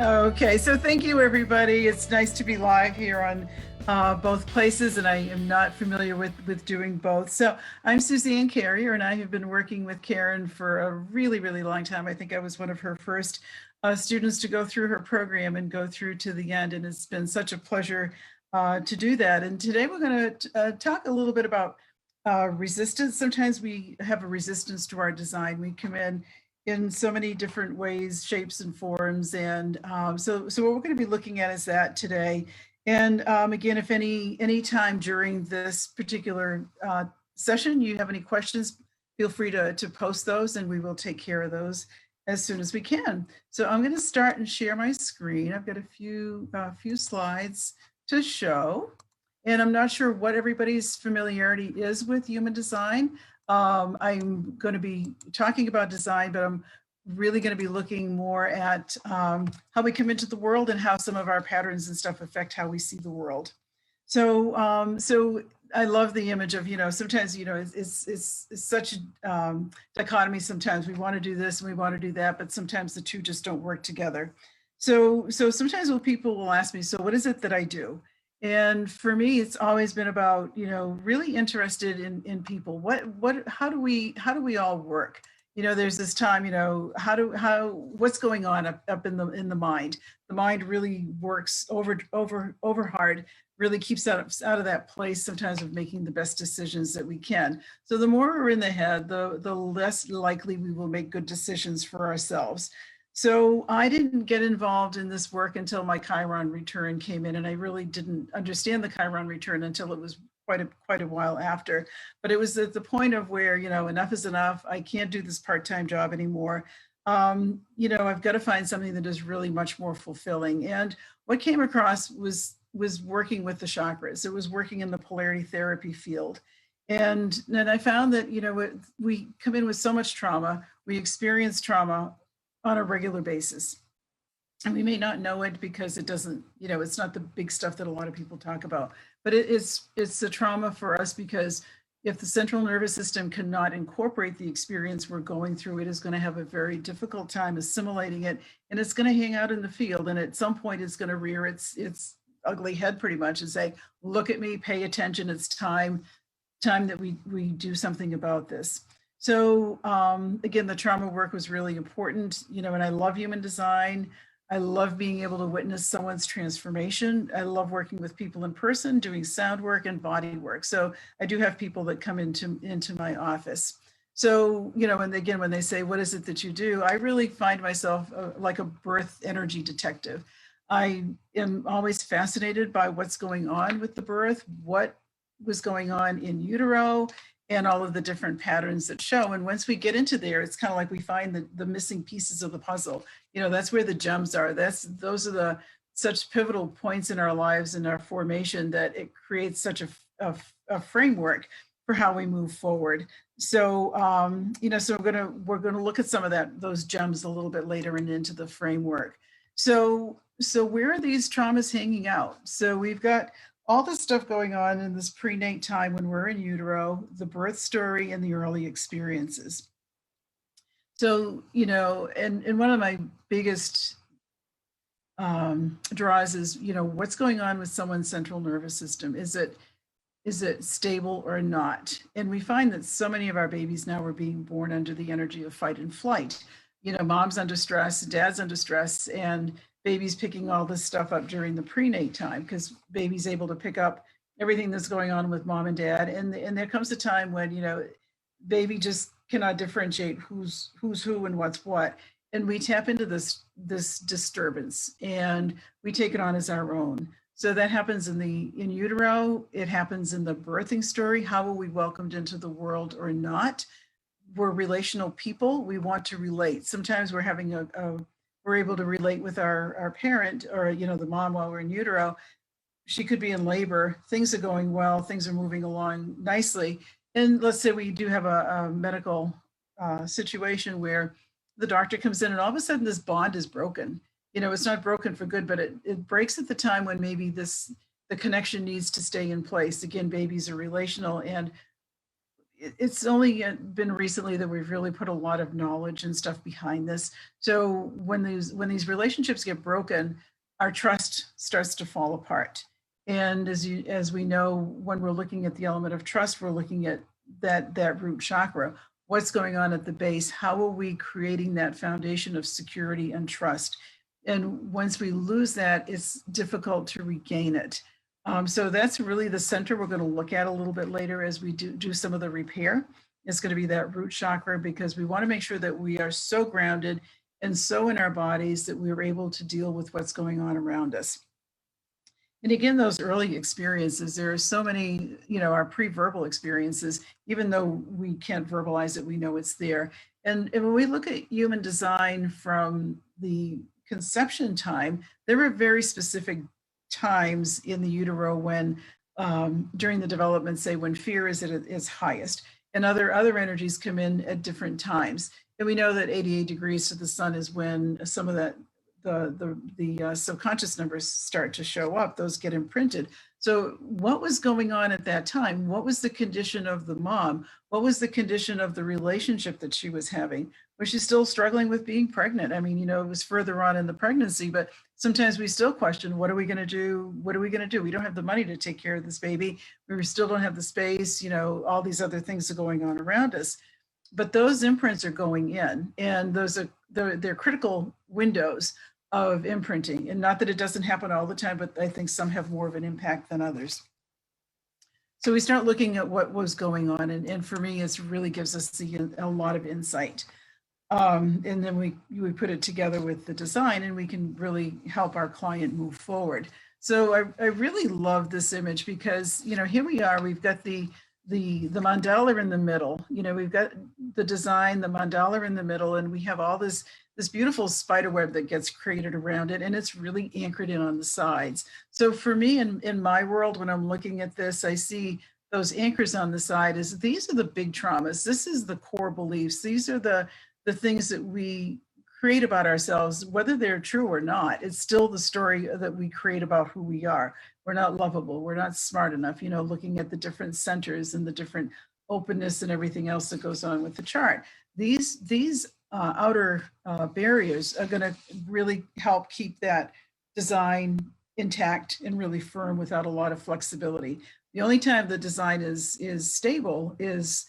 Okay, so thank you, everybody. It's nice to be live here on both places, and I am not familiar with doing both. So I'm Suzanne Carrier, and I have been working with Karen for a really, really long time. I think I was one of her first students to go through her program and go through to the end, and it's been such a pleasure to do that. And today we're going to talk a little bit about resistance. Sometimes we have a resistance to our design. We come in so many different ways, shapes, and forms. And so what we're going to be looking at is that today. And again, if any time during this particular session you have any questions, feel free to post those, and we will take care of those as soon as we can. So I'm going to start and share my screen. I've got a few slides to show, and I'm not sure what everybody's familiarity is with human design. I'm going to be talking about design, but I'm really going to be looking more at how we come into the world and how some of our patterns and stuff affect how we see the world. So, so I love the image of, sometimes, it's such a dichotomy. Sometimes we want to do this and we want to do that, but sometimes the two just don't work together. So sometimes people will ask me, so what is it that I do? And for me, it's always been about, really interested in people. How do we all work? There's this time, what's going on up in the mind? The mind really works over hard, really keeps out of that place sometimes of making the best decisions that we can. So the more we're in the head, the less likely we will make good decisions for ourselves. So I didn't get involved in this work until my Chiron return came in, and I really didn't understand the Chiron return until it was quite a while after. But it was at the point of where, enough is enough. I can't do this part-time job anymore. I've got to find something that is really much more fulfilling. And what came across was working with the chakras. It was working in the polarity therapy field. And then I found that, we come in with so much trauma, we experience trauma on a regular basis. And we may not know it because it doesn't, it's not the big stuff that a lot of people talk about, but it's a trauma for us because if the central nervous system cannot incorporate the experience we're going through, it is going to have a very difficult time assimilating it, and it's going to hang out in the field. And at some point it's going to rear its ugly head pretty much and say, look at me, pay attention. It's time that we do something about this. So again, the trauma work was really important, and I love human design. I love being able to witness someone's transformation. I love working with people in person, doing sound work and body work. So I do have people that come into my office. So, and again, when they say, what is it that you do? I really find myself like a birth energy detective. I am always fascinated by what's going on with the birth, what was going on in utero, and all of the different patterns that show. And once we get into there, it's kind of like we find the missing pieces of the puzzle. That's where the gems are. Those are such pivotal points in our lives and our formation that it creates such a framework for how we move forward. So, so we're gonna look at some of those gems a little bit later and into the framework. So where are these traumas hanging out? So we've got all this stuff going on in this prenate time when we're in utero, the birth story, and the early experiences. So, and one of my biggest draws is, what's going on with someone's central nervous system? Is it stable or not? And we find that so many of our babies now are being born under the energy of fight and flight. Mom's under stress, dad's under stress, and baby's picking all this stuff up during the prenate time because baby's able to pick up everything that's going on with mom and dad. And there comes a time when, baby just cannot differentiate who's who and what's what. And we tap into this disturbance and we take it on as our own. So that happens in utero. It happens in the birthing story. How are we welcomed into the world or not? We're relational people. We want to relate. Sometimes we're having we're able to relate with our parent or, the mom while we're in utero. She could be in labor. Things are going well. Things are moving along nicely. And let's say we do have a medical situation where the doctor comes in and all of a sudden this bond is broken. It's not broken for good, but it breaks at the time when maybe the connection needs to stay in place. Again, babies are relational, and it's only been recently that we've really put a lot of knowledge and stuff behind this. So when these relationships get broken, our trust starts to fall apart. And as we know, when we're looking at the element of trust, we're looking at that root chakra. What's going on at the base? How are we creating that foundation of security and trust? And once we lose that, it's difficult to regain it. So that's really the center we're going to look at a little bit later as we do some of the repair. It's going to be that root chakra, because we want to make sure that we are so grounded and so in our bodies that we're able to deal with what's going on around us. And again, those early experiences, there are so many, our pre-verbal experiences, even though we can't verbalize it, we know it's there. And when we look at human design from the conception time, there were very specific times in the utero when during the development, say when fear is at its highest, and other energies come in at different times. And we know that 88 degrees to the sun is when some of that the subconscious numbers start to show up, those get imprinted. So what was going on at that time? What was the condition of the mom? What was the condition of the relationship that she was having? Was she still struggling with being pregnant? I mean, it was further on in the pregnancy, but sometimes we still question, what are we going to do? What are we going to do? We don't have the money to take care of this baby. We still don't have the space, all these other things are going on around us. But those imprints are going in, and they're critical windows of imprinting. And not that it doesn't happen all the time, but I think some have more of an impact than others. So we start looking at what was going on. And for me, it really gives us a lot of insight. And then we put it together with the design, and we can really help our client move forward. So I really love this image because, here we are, we've got the mandala in the middle, we've got the design, the mandala in the middle, and we have all this beautiful spider web that gets created around it, and it's really anchored in on the sides. So for me, in my world, when I'm looking at this, I see those anchors on the side as these are the big traumas. This is the core beliefs. These are the things that we create about ourselves, whether they're true or not. It's still the story that we create about who we are. We're not lovable. We're not smart enough, looking at the different centers and the different openness and everything else that goes on with the chart. These outer barriers are going to really help keep that design intact and really firm without a lot of flexibility. The only time the design is stable is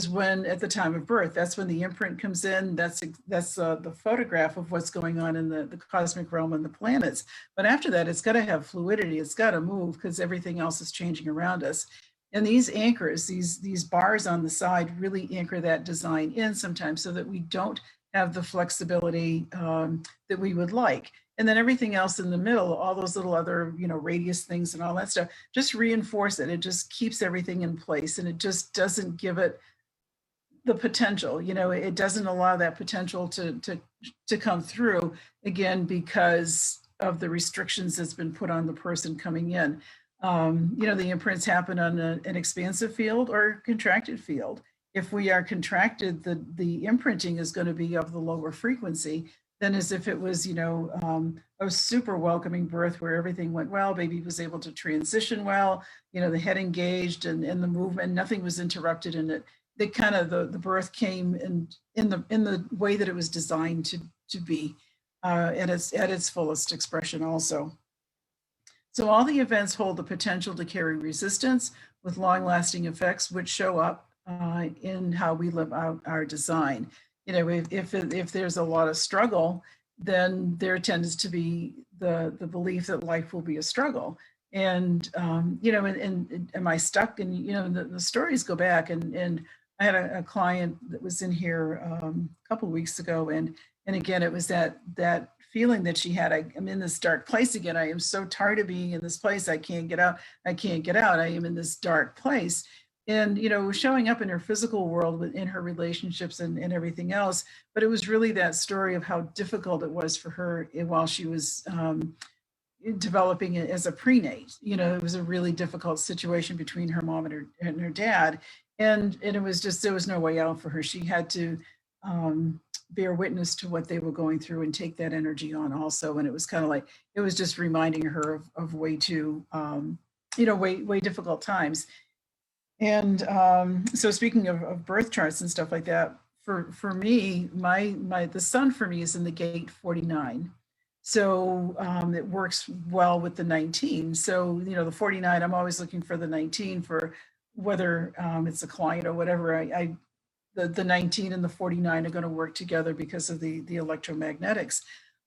when at the time of birth. That's when the imprint comes in. That's the photograph of what's going on in the cosmic realm and the planets. But after that, it's got to have fluidity. It's got to move because everything else is changing around us. And these anchors, these bars on the side, really anchor that design in sometimes, so that we don't have the flexibility that we would like. And then everything else in the middle, all those little other, radius things and all that stuff, just reinforce it. It just keeps everything in place, and it just doesn't give it the potential. It doesn't allow that potential to come through, again, because of the restrictions that's been put on the person coming in. The imprints happen on an expansive field or contracted field. If we are contracted, the imprinting is going to be of the lower frequency than as if it was, a super welcoming birth where everything went well, baby was able to transition well, the head engaged and the movement, nothing was interrupted in it. The kind of the birth came in the way that it was designed to be at its fullest expression also. So all the events hold the potential to carry resistance with long-lasting effects, which show up in how we live out our design. If there's a lot of struggle, then there tends to be the belief that life will be a struggle. And and am I stuck? And the stories go back, and I had a client that was in here a couple of weeks ago, and again, it was that feeling that she had. I'm in this dark place again. I am so tired of being in this place. I can't get out. I can't get out. I am in this dark place. And, showing up in her physical world, in her relationships and everything else. But it was really that story of how difficult it was for her while she was developing it as a prenate. It was a really difficult situation between her mom and her dad. And it was just, there was no way out for her. She had to bear witness to what they were going through and take that energy on also. And it was kind of like, it was just reminding her of way too, way difficult times. And so speaking of birth charts and stuff like that, for me, the sun for me is in the gate 49. So it works well with the 19. So, the 49, I'm always looking for the 19 for whether it's a client or whatever. The 19 and the 49 are going to work together because of the electromagnetics.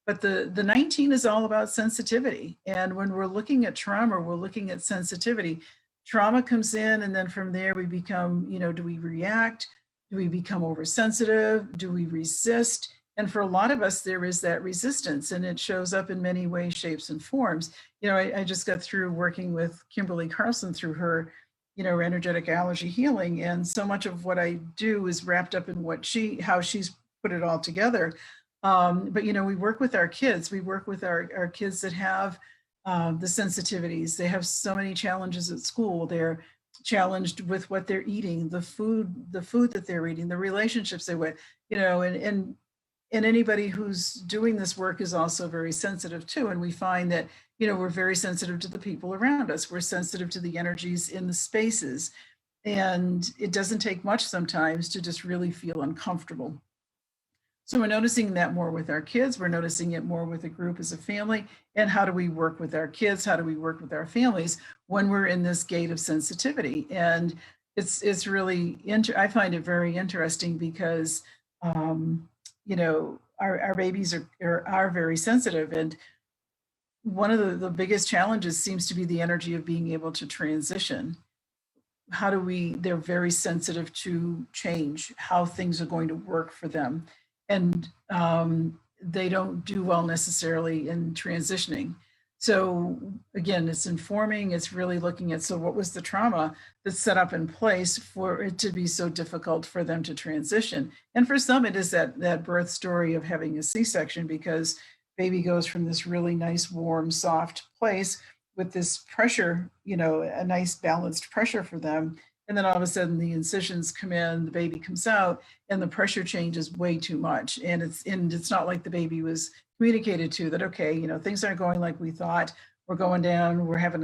But the 19 is all about sensitivity. And when we're looking at trauma, we're looking at sensitivity. Trauma comes in, and then from there we become, do we react? Do we become oversensitive? Do we resist? And for a lot of us, there is that resistance, and it shows up in many ways, shapes, and forms. I just got through working with Kimberly Carlson through her, energetic allergy healing. And so much of what I do is wrapped up in how she's put it all together. But we work with our kids. We work with our kids that have the sensitivities. They have so many challenges at school. They're challenged with what they're eating, the food that they're eating, the relationships they're with, and anybody who's doing this work is also very sensitive too. And we find that, we're very sensitive to the people around us. We're sensitive to the energies in the spaces. And it doesn't take much sometimes to just really feel uncomfortable. So we're noticing that more with our kids. We're noticing it more with a group as a family. And how do we work with our kids? How do we work with our families when we're in this gate of sensitivity? And it's really, I find it very interesting because, our babies are very sensitive. And one of the biggest challenges seems to be the energy of being able to transition. They're very sensitive to change, how things are going to work for them. And they don't do well necessarily in transitioning. So again, it's informing, it's really looking at, so what was the trauma that's set up in place for it to be so difficult for them to transition? And for some, it is that birth story of having a C-section, because baby goes from this really nice, warm, soft place with this pressure, a nice balanced pressure for them. And then all of a sudden the incisions come in, the baby comes out, and the pressure changes way too much. And it's not like the baby was communicated to that, okay, things aren't going like we thought. We're going down, we're having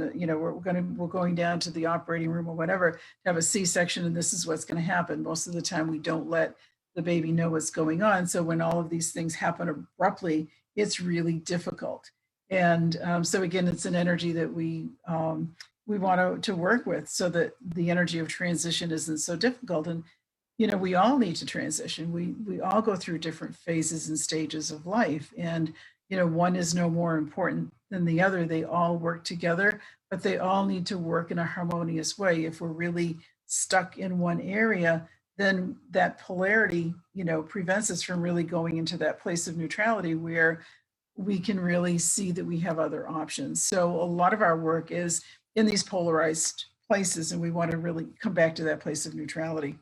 we're going down to the operating room or whatever to have a C-section, and this is what's going to happen. Most of the time we don't let the baby know what's going on. So when all of these things happen abruptly, it's really difficult. And so again, it's an energy that we want to work with, so that the energy of transition isn't so difficult. And we all need to transition. We all go through different phases and stages of life, and one is no more important than the other. They all work together, but they all need to work in a harmonious way. If we're really stuck in one area, then that polarity prevents us from really going into that place of neutrality where we can really see that we have other options. So a lot of our work is in these polarized places, and we want to really come back to that place of neutrality.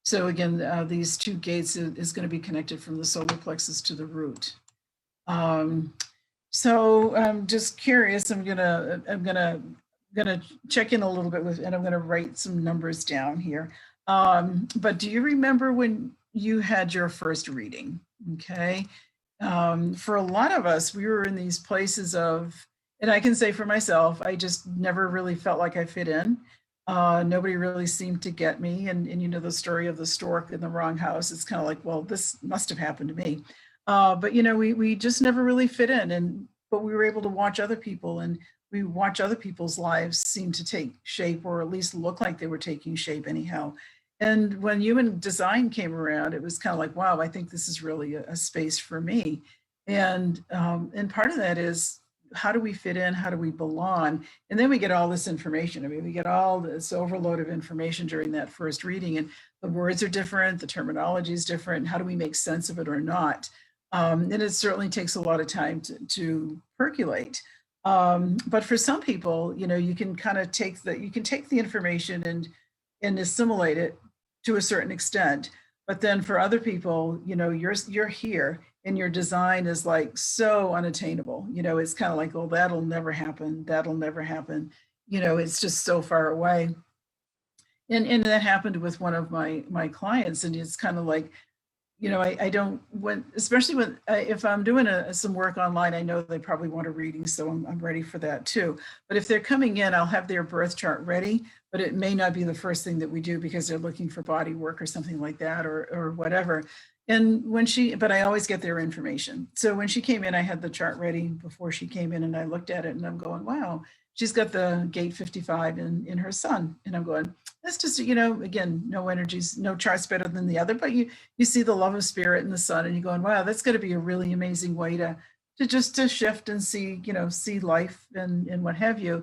So again, these two gates is going to be connected from the solar plexus to the root. So I'm just curious. I'm gonna check in a little bit with, and I'm gonna write some numbers down here. But do you remember when you had your first reading? Okay. For a lot of us, we were in these places of, and I can say for myself, I just never really felt like I fit in. Nobody really seemed to get me. And the story of the stork in the wrong house, it's kind of like, well, this must have happened to me. But we just never really fit in. But we were able to watch other people, and we watch other people's lives seem to take shape, or at least look like they were taking shape anyhow. And when human design came around, it was kind of like, wow, I think this is really a space for me. And part of that is, how do we fit in? How do we belong? And then we get all this information. I mean, we get all this overload of information during that first reading, and the words are different, the terminology is different. How do we make sense of it or not? And it certainly takes a lot of time to percolate. But for some people, you can kind of take the information and assimilate it to a certain extent. But then for other people, you're here, and your design is like so unattainable. It's kind of like, oh, that'll never happen. That'll never happen. It's just so far away. And that happened with one of my clients, and it's kind of like, I don't, especially when, if I'm doing some work online, I know they probably want a reading, so I'm ready for that too. But if they're coming in, I'll have their birth chart ready, but it may not be the first thing that we do because they're looking for body work or something like that, or whatever. And but I always get their information. So when she came in, I had the chart ready before she came in, and I looked at it and I'm going, wow, she's got the gate 55 in her sun. And I'm going, that's just, again, no energies, no chart's better than the other, but you see the love of spirit in the sun, and you're going, wow, that's going to be a really amazing way to shift and see life and what have you.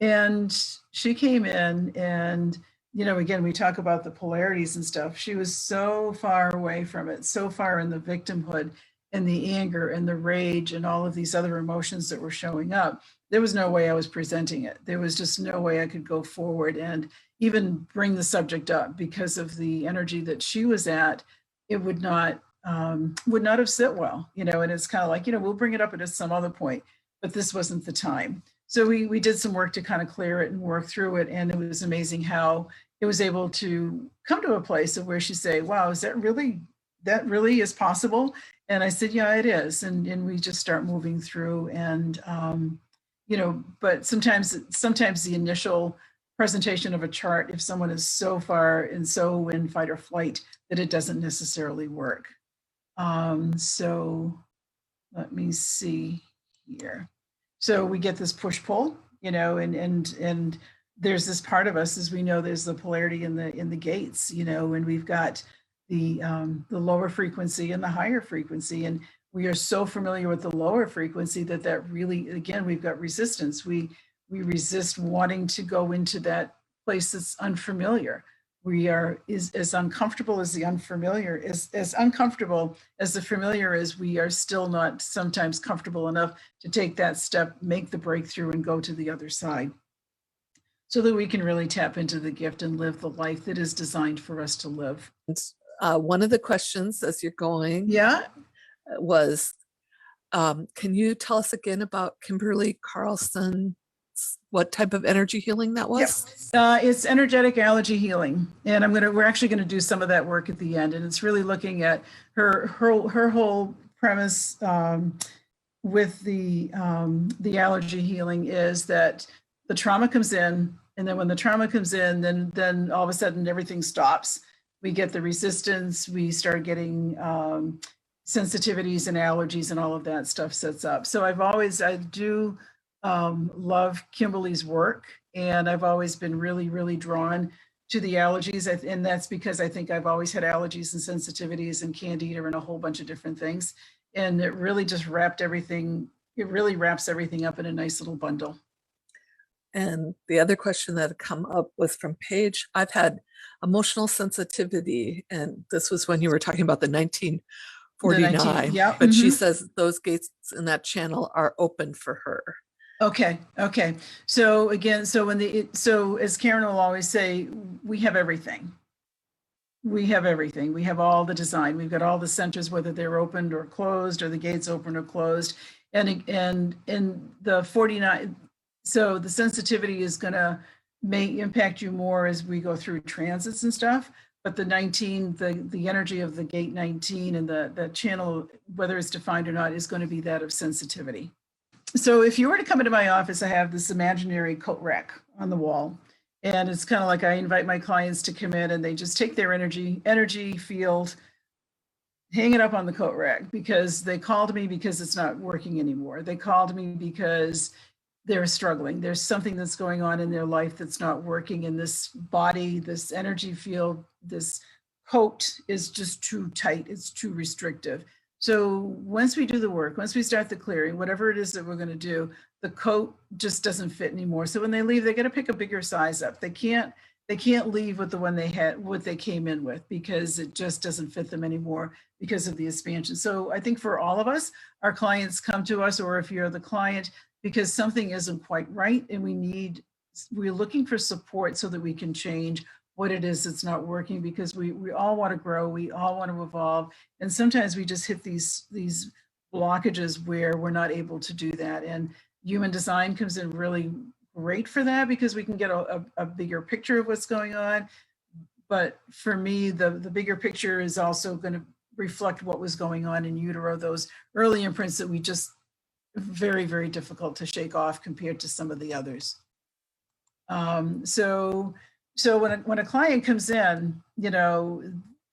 And she came in, and again, we talk about the polarities and stuff. She was so far away from it, so far in the victimhood and the anger and the rage and all of these other emotions that were showing up. There was no way I was presenting it. There was just no way I could go forward and even bring the subject up because of the energy that she was at. It would not have sit well, and it's kind of like, we'll bring it up at some other point, but this wasn't the time. So we did some work to kind of clear it and work through it. And it was amazing how it was able to come to a place of where she say, wow, is that really is possible? And I said, yeah, it is. And we just start moving through, and, but sometimes the initial presentation of a chart, if someone is so far and so in fight or flight, that it doesn't necessarily work. So let me see here. So we get this push-pull, and there's this part of us, as we know, there's the polarity in the gates, and we've got the lower frequency and the higher frequency. And we are so familiar with the lower frequency that really, again, we've got resistance. We resist wanting to go into that place that's unfamiliar. We are as uncomfortable as the unfamiliar, as uncomfortable as the familiar is. We are still not sometimes comfortable enough to take that step, make the breakthrough, and go to the other side, so that we can really tap into the gift and live the life that is designed for us to live. One of the questions as you're going, was, can you tell us again about Kimberly Carlson? What type of energy healing that was? Yep. It's energetic allergy healing, and we're actually going to do some of that work at the end. And it's really looking at her whole premise with the allergy healing is that the trauma comes in, and then when the trauma comes in, then all of a sudden everything stops. We get the resistance. We start getting sensitivities and allergies, and all of that stuff sets up. So I do love Kimberly's work, and I've always been really, really drawn to the allergies. And that's because I think I've always had allergies and sensitivities and candida and a whole bunch of different things. And it really just wraps everything up in a nice little bundle. And the other question that had come up was from Paige. I've had emotional sensitivity, and this was when you were talking about the 1949. Yeah. But she says those gates in that channel are open for her. Okay. So again, so as Karen will always say, we have everything. We have everything. We have all the design. We've got all the centers, whether they're opened or closed, or the gates open or closed. And in the 49, so the sensitivity is may impact you more as we go through transits and stuff. But the 19, the energy of the gate 19 and the channel, whether it's defined or not, is going to be that of sensitivity. So if you were to come into my office, I have this imaginary coat rack on the wall. And it's kind of like I invite my clients to come in, and they just take their energy field, hang it up on the coat rack, because they called me because it's not working anymore. They called me because they're struggling. There's something that's going on in their life that's not working, and this body, this energy field, this coat is just too tight. It's too restrictive. So once we do the work, once we start the clearing, whatever it is that we're going to do, the coat just doesn't fit anymore. So when they leave, they got to pick a bigger size up. They can't leave with the one they had, what they came in with, because it just doesn't fit them anymore because of the expansion. So I think for all of us, our clients come to us, or if you're the client, because something isn't quite right, and we're looking for support so that we can change what it is that's not working, because we all want to grow, we all want to evolve, and sometimes we just hit these blockages where we're not able to do that. And human design comes in really great for that, because we can get a bigger picture of what's going on. But for me, the bigger picture is also going to reflect what was going on in utero, those early imprints that we just very, very difficult to shake off compared to some of the others. So when a client comes in, you know,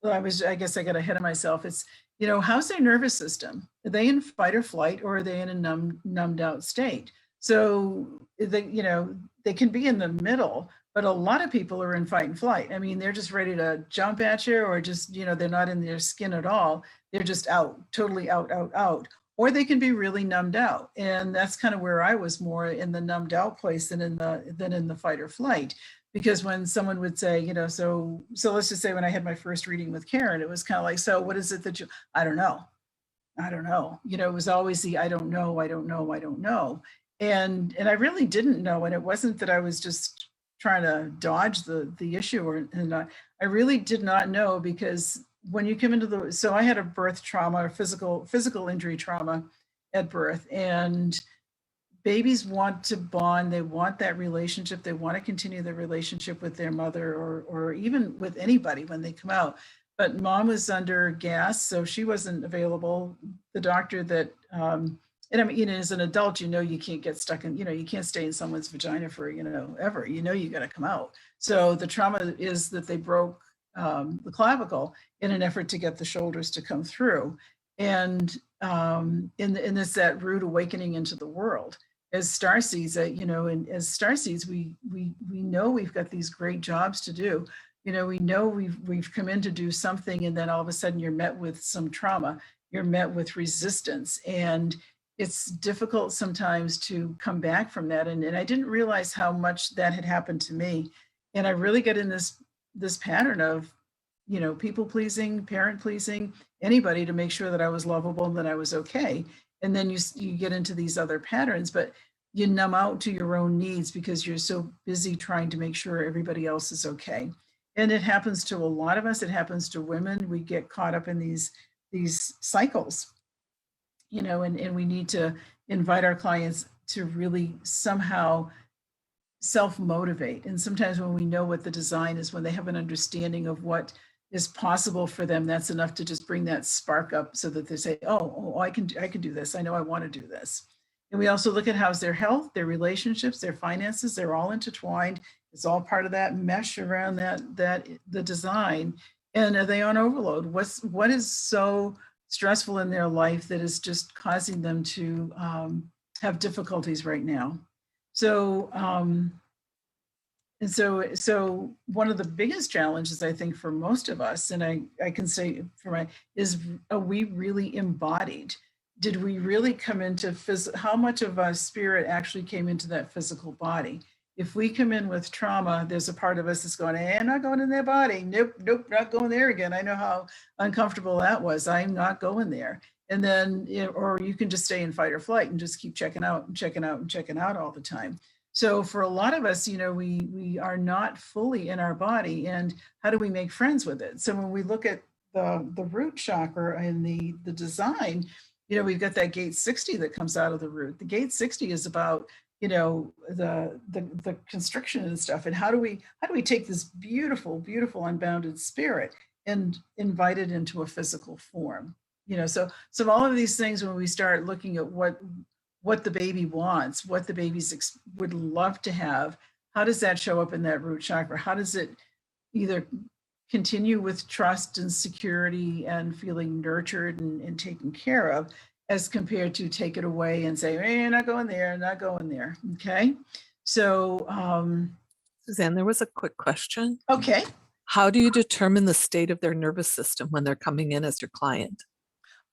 I guess I got ahead of myself. It's, you know, how's their nervous system? Are they in fight or flight, or are they in a numbed out state? So they, you know, they can be in the middle, but a lot of people are in fight and flight. I mean, they're just ready to jump at you, or just, you know, they're not in their skin at all. They're just out, totally out, out, out. Or they can be really numbed out. And that's kind of where I was more in the numbed out place than in the fight or flight. Because when someone would say, you know, so let's just say when I had my first reading with Karen, it was kind of like, so what is it that you, I don't know. You know, it was always the I don't know. And I really didn't know. And it wasn't that I was just trying to dodge the issue, I really did not know, because when you come into so I had a birth trauma, or physical injury trauma at birth, and babies want to bond. They want that relationship. They want to continue the relationship with their mother, or even with anybody when they come out. But mom was under gas, so she wasn't available. The doctor that, and I mean, you know, as an adult, you know, you can't get stuck in, you know, you can't stay in someone's vagina for, you know, ever, you know, you got to come out. So the trauma is that they broke the clavicle in an effort to get the shoulders to come through. And in this, that rude awakening into the world. As starseeds, you know, and as starseeds, we know we've got these great jobs to do. You know, we know we've come in to do something, and then all of a sudden you're met with some trauma. You're met with resistance, and it's difficult sometimes to come back from that. And I didn't realize how much that had happened to me. And I really got in this pattern of, you know, people pleasing, parent pleasing, anybody, to make sure that I was lovable and that I was okay. And then you get into these other patterns, but you numb out to your own needs because you're so busy trying to make sure everybody else is okay. And it happens to a lot of us. It happens to women. We get caught up in these cycles, you know, and we need to invite our clients to really somehow self-motivate. And sometimes when we know what the design is, when they have an understanding of what is possible for them, that's enough to just bring that spark up, so that they say, oh, I can do this. I know I want to do this. And we also look at how's their health, their relationships, their finances. They're all intertwined. It's all part of that mesh around the design. And are they on overload? What is so stressful in their life that is just causing them to have difficulties right now? So so one of the biggest challenges, I think, for most of us, and I can say is, are we really embodied? Did we really come into how much of our spirit actually came into that physical body? If we come in with trauma, there's a part of us that's going, hey, I'm not going in their body. Nope, not going there again. I know how uncomfortable that was. I'm not going there. And then, or you can just stay in fight or flight and just keep checking out all the time. So for a lot of us, you know, we are not fully in our body, and how do we make friends with it? So when we look at the root chakra and the design, you know, we've got that gate 60 that comes out of the root. The gate 60 is about, you know, the constriction and stuff. And how do we take this beautiful, beautiful unbounded spirit and invite it into a physical form? You know, so all of these things, when we start looking at what the baby wants, what the babies would love to have, how does that show up in that root chakra? How does it either continue with trust and security and feeling nurtured and taken care of, as compared to take it away and say, hey, not going there, not going there. Okay. So Suzanne, there was a quick question. Okay. How do you determine the state of their nervous system when they're coming in as your client?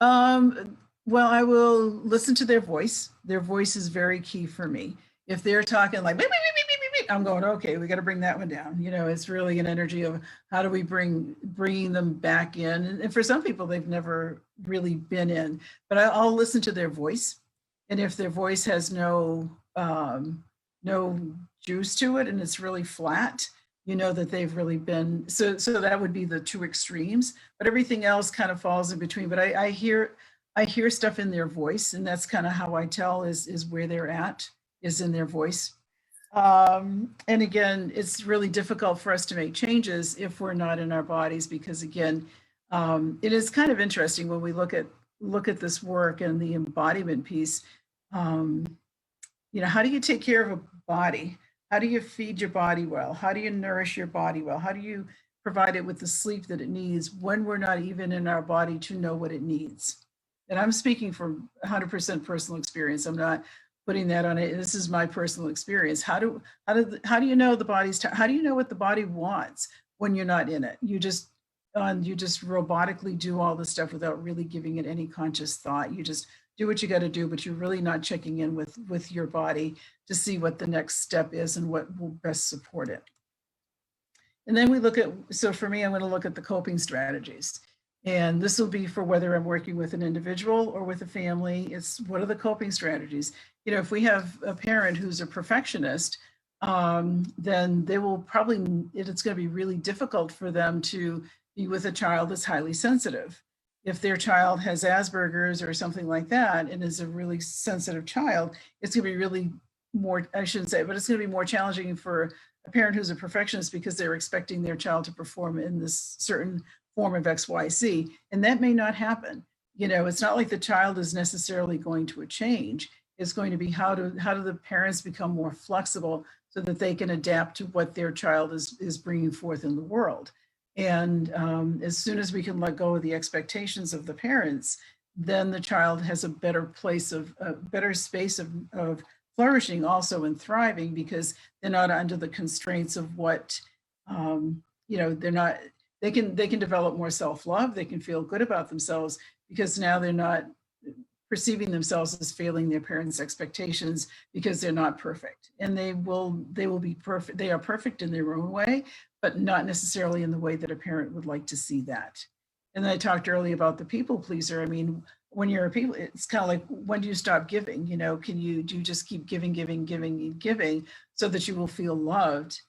Well, I will listen to their voice. Their voice is very key for me. If they're talking like, beep, beep, beep, beep, beep, beep, I'm going, okay, we got to bring that one down. You know, it's really an energy of how do we bringing them back in. And for some people, they've never really been in, but I'll listen to their voice. And if their voice has no juice to it and it's really flat, you know that they've really been, so that would be the two extremes, but everything else kind of falls in between. But I hear stuff in their voice, and that's kind of how I tell is where they're at, is in their voice. And again, it's really difficult for us to make changes if we're not in our bodies, because again, It is kind of interesting when we look at this work and the embodiment piece. How do you take care of a body? How do you feed your body well? How do you nourish your body well? How do you provide it with the sleep that it needs when we're not even in our body to know what it needs? And I'm speaking from 100% personal experience. I'm not putting that on it. This is my personal experience. How do you know the body's how do you know what the body wants when you're not in it? You just robotically do all the stuff without really giving it any conscious thought. You just do what you got to do, but you're really not checking in with your body to see what the next step is and what will best support it. And then we look at, so for me, I'm going to look at the coping strategies. And this will be for whether I'm working with an individual or with a family. It's what are the coping strategies? If we have a parent who's a perfectionist, then they will probably, it's going to be really difficult for them to be with a child that's highly sensitive. If their child has Asperger's or something like that and is a really sensitive child, it's going to be really more, I shouldn't say, but it's going to be more challenging for a parent who's a perfectionist because they're expecting their child to perform in this certain form of XYZ, and that may not happen. It's not like the child is necessarily going to change. It's going to be how do the parents become more flexible so that they can adapt to what their child is bringing forth in the world. And as soon as we can let go of the expectations of the parents, then the child has a better place of a better space of flourishing also and thriving, because they're not under the constraints of what, they're not, they can develop more self-love. They can feel good about themselves because now they're not perceiving themselves as failing their parents' expectations because they're not perfect. And they will be perfect. They are perfect in their own way, but not necessarily in the way that a parent would like to see that. And I talked earlier about the people pleaser. I mean, when you're a people, it's kind of like, when do you stop giving? Do you just keep giving so that you will feel loved?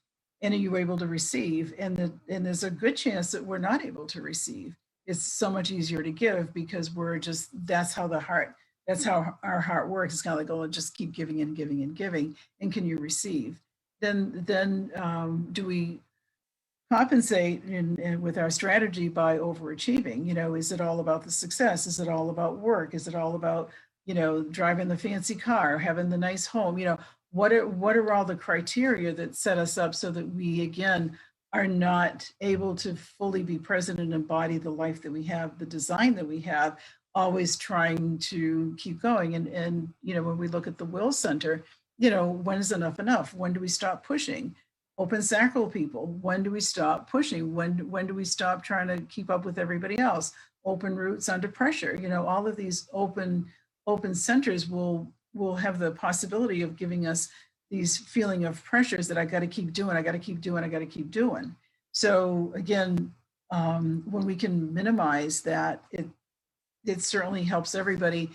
And are you able to receive? And there's a good chance that we're not able to receive. It's so much easier to give because that's how our heart works. It's kind of like, oh, just keep giving and giving and giving. And can you receive? Then do we compensate with our strategy by overachieving? Is it all about the success? Is it all about work? Is it all about, driving the fancy car, having the nice home? What are all the criteria that set us up so that we, again, are not able to fully be present and embody the life that we have, the design that we have, always trying to keep going. And when we look at the will center, when is enough? When do we stop pushing? Open sacral people, when do we stop pushing? When do we stop trying to keep up with everybody else? Open roots under pressure. All of these open centers will have the possibility of giving us these feeling of pressures that I got to keep doing. So again, when we can minimize that, it certainly helps everybody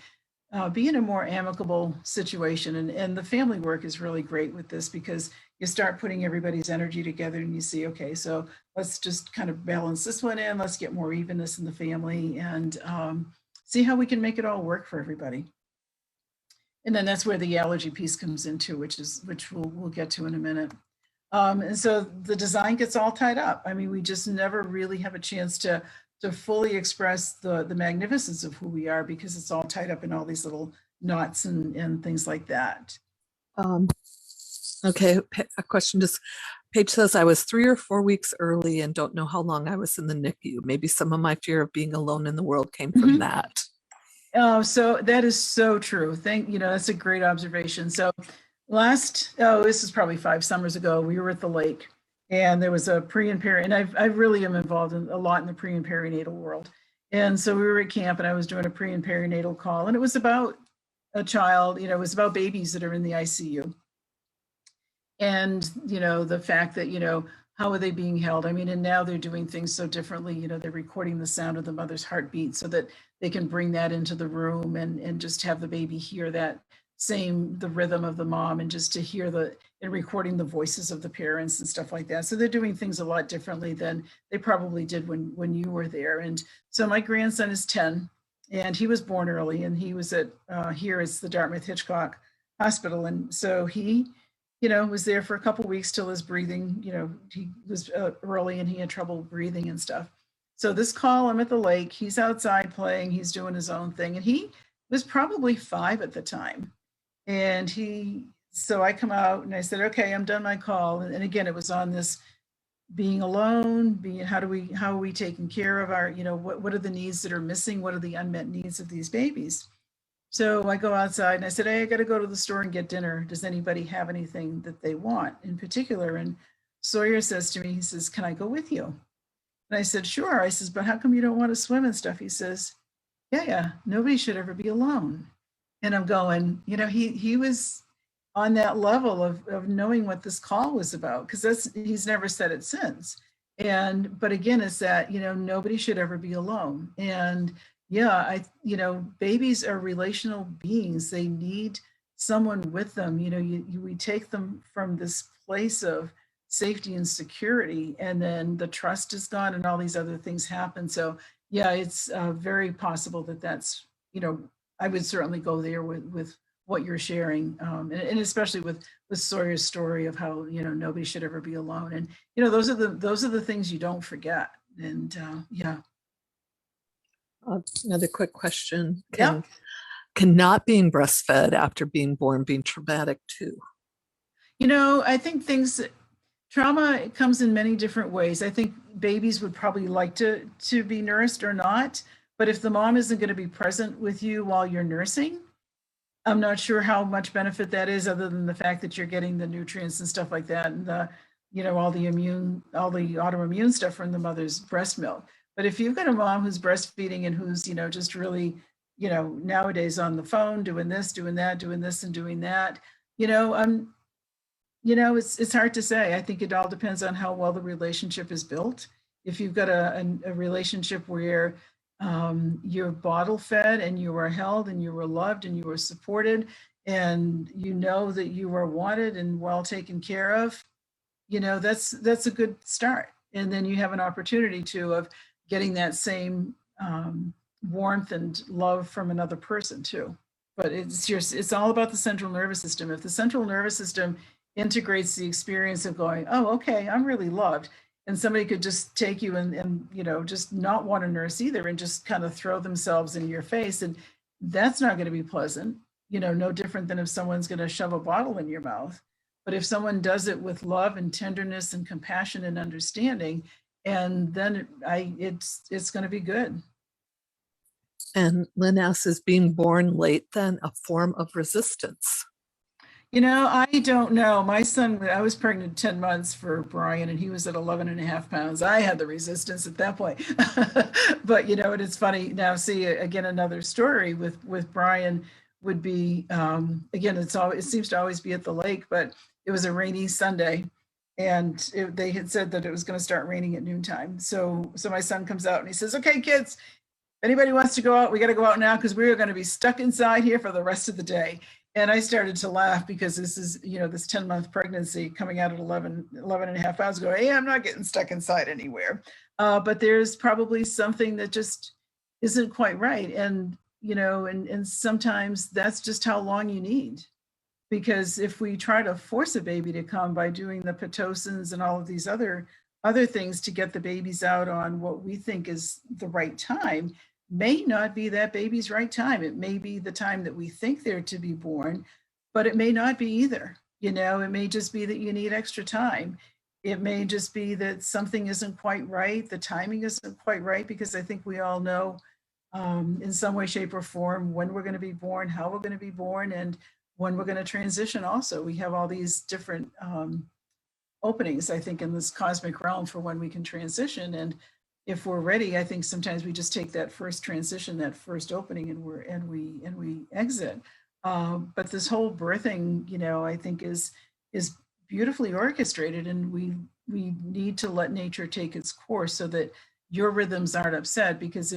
be in a more amicable situation. And the family work is really great with this, because you start putting everybody's energy together and you see, okay, so let's just kind of balance this one in. Let's get more evenness in the family and see how we can make it all work for everybody. And then that's where the allergy piece comes into, which we'll get to in a minute. And so the design gets all tied up. I mean, we just never really have a chance to fully express the magnificence of who we are, because it's all tied up in all these little knots and things like that. Okay, a question just, Paige says, I was 3 or 4 weeks early and don't know how long I was in the NICU. Maybe some of my fear of being alone in the world came from that. Oh, so that is so true. That's a great observation. So this is probably 5 summers ago, we were at the lake and there was a pre and peri, and I really am involved in a lot in the pre and perinatal world. And so we were at camp and I was doing a pre and perinatal call, and it was about a child, it was about babies that are in the ICU. And, the fact that, how are they being held? I mean, and now they're doing things so differently. They're recording the sound of the mother's heartbeat so that they can bring that into the room and just have the baby hear the rhythm of the mom, and just to hear and recording the voices of the parents and stuff like that. So they're doing things a lot differently than they probably did when you were there. And so my grandson is 10 and he was born early, and he was at, here is the Dartmouth Hitchcock Hospital. And so he, was there for a couple of weeks till his breathing, he was early and he had trouble breathing and stuff. So this call, I'm at the lake, he's outside playing, he's doing his own thing. And he was probably 5 at the time. And so I come out and I said, okay, I'm done my call. And again, it was on this being alone, how are we taking care of our, what are the needs that are missing? What are the unmet needs of these babies? So I go outside and I said, hey, I got to go to the store and get dinner. Does anybody have anything that they want in particular? And Sawyer says to me, he says, can I go with you? And I said, sure. I says, but how come you don't want to swim and stuff? He says, yeah, nobody should ever be alone. And I'm going, he was on that level of knowing what this call was about, because he's never said it since. But again, it's that, nobody should ever be alone. And yeah, babies are relational beings. They need someone with them. We take them from this place of safety and security, and then the trust is gone and all these other things happen. So yeah, it's very possible that's, I would certainly go there with what you're sharing, and especially with Sawyer's story of how nobody should ever be alone, and those are the things you don't forget. And yeah. Another quick question: Can not being breastfed after being born be traumatic too? I think trauma comes in many different ways. I think babies would probably like to be nursed or not, but if the mom isn't going to be present with you while you're nursing, I'm not sure how much benefit that is, other than the fact that you're getting the nutrients and stuff like that, and all the autoimmune stuff from the mother's breast milk. But if you've got a mom who's breastfeeding and who's, just really, nowadays on the phone, doing this, doing that, doing this and doing that, it's hard to say. I think it all depends on how well the relationship is built. If you've got a relationship where you're bottle fed and you were held and you were loved and you were supported, and that you were wanted and well taken care of, that's a good start. And then you have an opportunity of getting that same warmth and love from another person too. But it's all about the central nervous system. If the central nervous system integrates the experience of going, oh, okay, I'm really loved, and somebody could just take you and just not want to nurse either, and just kind of throw themselves in your face, and that's not going to be pleasant. No different than if someone's going to shove a bottle in your mouth. But if someone does it with love and tenderness and compassion and understanding, and then it's going to be good. And Lynn asks, is being born late then a form of resistance? I don't know. My son, I was pregnant 10 months for Brian, and he was at 11 and a half pounds. I had the resistance at that point. But, and it's funny now, see, again, another story with Brian would be, again, it seems to always be at the lake, but it was a rainy Sunday, and they had said that it was going to start raining at noontime. So my son comes out and he says, okay, kids, if anybody wants to go out, we got to go out now, because we're going to be stuck inside here for the rest of the day. And I started to laugh, because this is, this 10-month pregnancy coming out at 11 and a half pounds, going, hey, I'm not getting stuck inside anywhere. But there's probably something that just isn't quite right. And, and sometimes that's just how long you need. Because if we try to force a baby to come by doing the Pitocins and all of these other things to get the babies out on what we think is the right time, may not be that baby's right time. It may be the time that we think they're to be born, but it may not be either. It may just be that you need extra time. It may just be that something isn't quite right. The timing isn't quite right, because I think we all know in some way, shape, or form when we're going to be born, how we're going to be born, and when we're going to transition. Also, we have all these different openings, I think, in this cosmic realm for when we can transition. And if we're ready, I think sometimes we just take that first transition, that first opening, and we exit. But this whole birthing, I think is beautifully orchestrated, and we need to let nature take its course so that your rhythms aren't upset. Because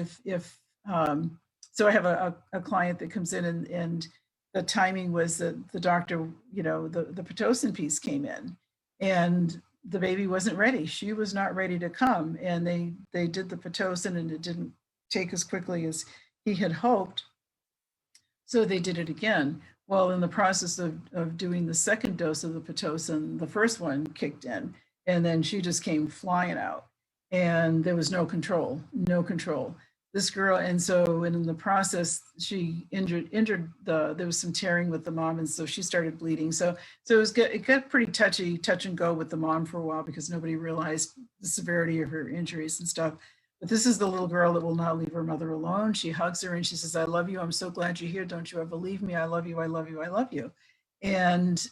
so I have a client that comes in, and the timing was that the doctor, the Pitocin piece came in, and the baby wasn't ready. She was not ready to come. And they did the Pitocin, and it didn't take as quickly as he had hoped. So they did it again. Well, in the process of doing the second dose of the Pitocin, the first one kicked in, and then she just came flying out. and there was no control, no control. This girl, and so in the process, she injured there was some tearing with the mom, and so she started bleeding. So it got pretty touch and go with the mom for a while because nobody realized the severity of her injuries and stuff. But this is the little girl that will not leave her mother alone. She hugs her and she says, "I love you. I'm so glad you're here. Don't you ever leave me. I love you. I love you. I love you." And,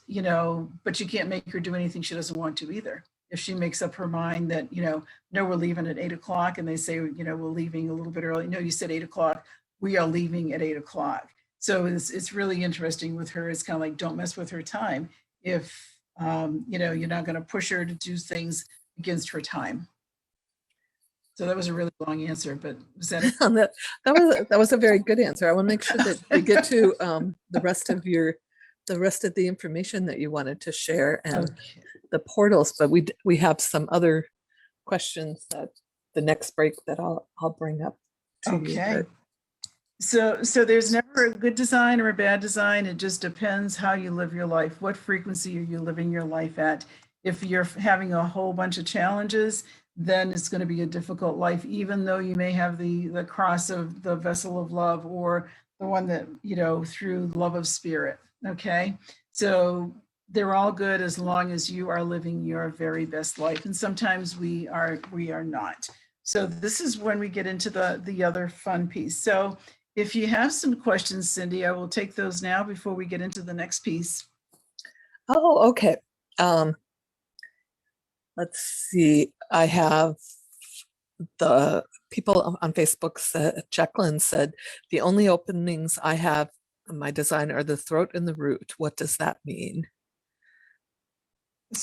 but you can't make her do anything she doesn't want to either. If she makes up her mind that, no, we're leaving at 8:00 and they say, we're leaving a little bit early. No, you said 8:00. We are leaving at 8:00. So it's really interesting with her. It's kind of like, don't mess with her time. If, you're not going to push her to do things against her time. So that was a really long answer, but was that it? that was a very good answer. I want to make sure that we get to the rest of the information that you wanted to share and the portals, but we have some other questions that the next break that I'll bring up to you. So there's never a good design or a bad design. It just depends how you live your life. What frequency are you living your life at? If you're having a whole bunch of challenges, then it's going to be a difficult life, even though you may have the cross of the vessel of love or the one that, through love of spirit. Okay. So they're all good as long as you are living your very best life. And sometimes we are not. So this is when we get into the other fun piece. So if you have some questions, Cindy, I will take those now before we get into the next piece. Oh, okay. Let's see. I have the people on Facebook said, Jacqueline said, the only openings I have in my design are the throat and the root. What does that mean?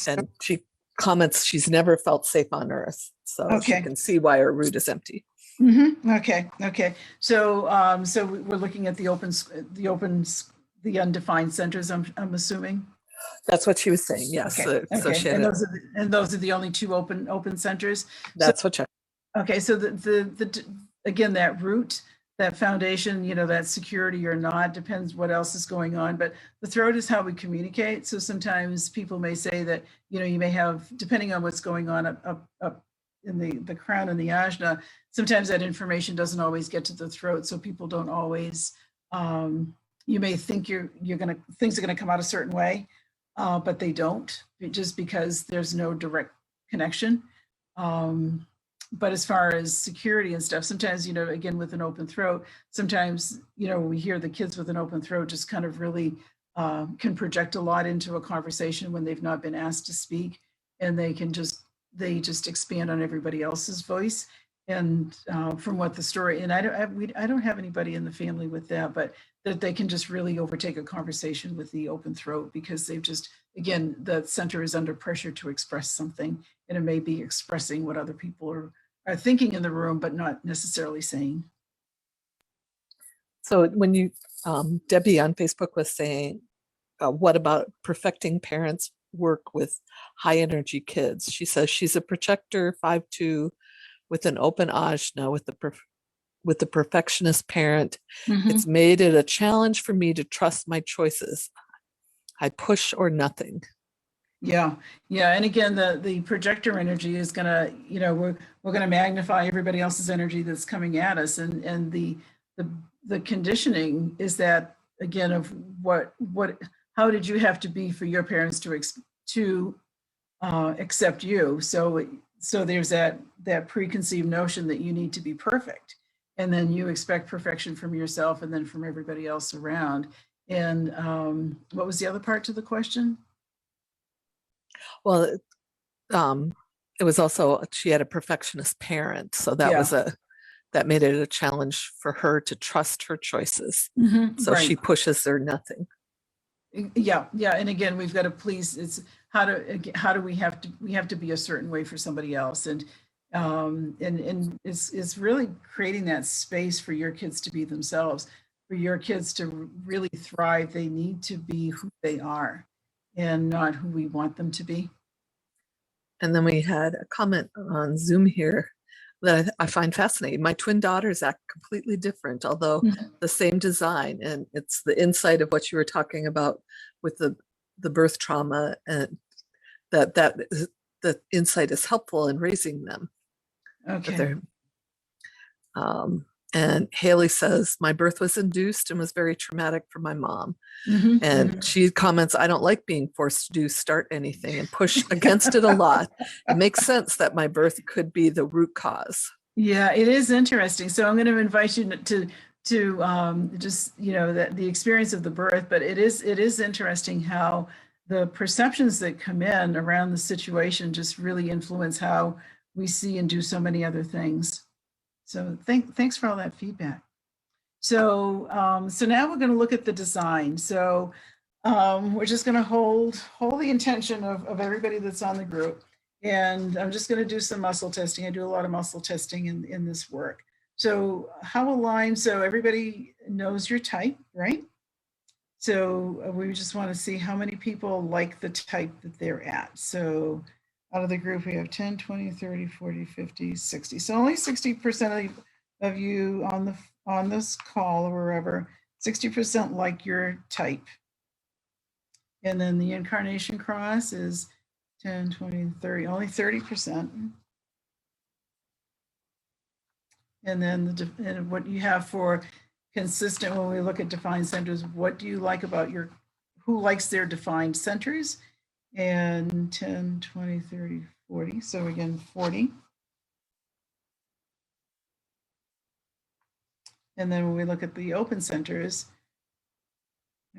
And she comments she's never felt safe on Earth, so she can see why her root is empty. Mm-hmm. Okay. So we're looking at the undefined centers. I'm assuming. That's what she was saying. Yes. Okay. So she had those are the only two open centers. That's what. Okay. So the again, that root, that foundation, that security or not, depends what else is going on. But the throat is how we communicate. So sometimes people may say that, you may have, depending on what's going on up in the crown and the ajna, sometimes that information doesn't always get to the throat. So people don't always, you may think things are going to come out a certain way, but they don't, just because there's no direct connection. But as far as security and stuff, sometimes, again, with an open throat, sometimes, we hear the kids with an open throat just kind of really can project a lot into a conversation when they've not been asked to speak, and they just expand on everybody else's voice. And from what the story, and I don't have anybody in the family with that, but that they can just really overtake a conversation with the open throat because they've just, again, the center is under pressure to express something, and it may be expressing what other people are thinking in the room, but not necessarily saying. So when you, Debbie on Facebook was saying, what about perfecting parents' work with high energy kids? She says she's a projector 5'2" with an open ajna with the perfectionist parent. Mm-hmm. It's made it a challenge for me to trust my choices. I push or nothing. Yeah. And again, the projector energy is gonna, we're gonna magnify everybody else's energy that's coming at us, and the conditioning is that, again, of how did you have to be for your parents to accept you? So there's that preconceived notion that you need to be perfect, and then you expect perfection from yourself and then from everybody else around. And what was the other part to the question? Well, it was also, she had a perfectionist parent, so that that made it a challenge for her to trust her choices. Mm-hmm, so right. She pushes or nothing. Yeah. And again, we've got to please. It's how do we have to be a certain way for somebody else, and it's really creating that space for your kids to be themselves, for your kids to really thrive. They need to be who they are, and not who we want them to be. And then we had a comment on Zoom here that I find fascinating. My twin daughters act completely different, although the same design. And it's the insight of what you were talking about with the birth trauma, and that the insight is helpful in raising them. Okay. And Haley says, my birth was induced and was very traumatic for my mom. And she comments, I don't like being forced to start anything and push against it a lot. It makes sense that my birth could be the root cause. Yeah, it is interesting. So I'm going to invite you to just, that the experience of the birth, but it is interesting how the perceptions that come in around the situation just really influence how we see and do so many other things. So thanks for all that feedback. So so now we're going to look at the design. So we're just going to hold the intention of everybody that's on the group. And I'm just going to do some muscle testing. I do a lot of muscle testing in this work. So how aligned, so everybody knows your type, right? So we just want to see how many people like the type that they're at. So out of the group, we have 10, 20, 30, 40, 50, 60. So only 60% of you on this call or wherever, 60% like your type. And then the Incarnation Cross is 10, 20, 30, only 30%. And then and what you have for consistent when we look at defined centers, what do you like about who likes their defined centers? And 10, 20, 30, 40. So again, 40. And then when we look at the open centers,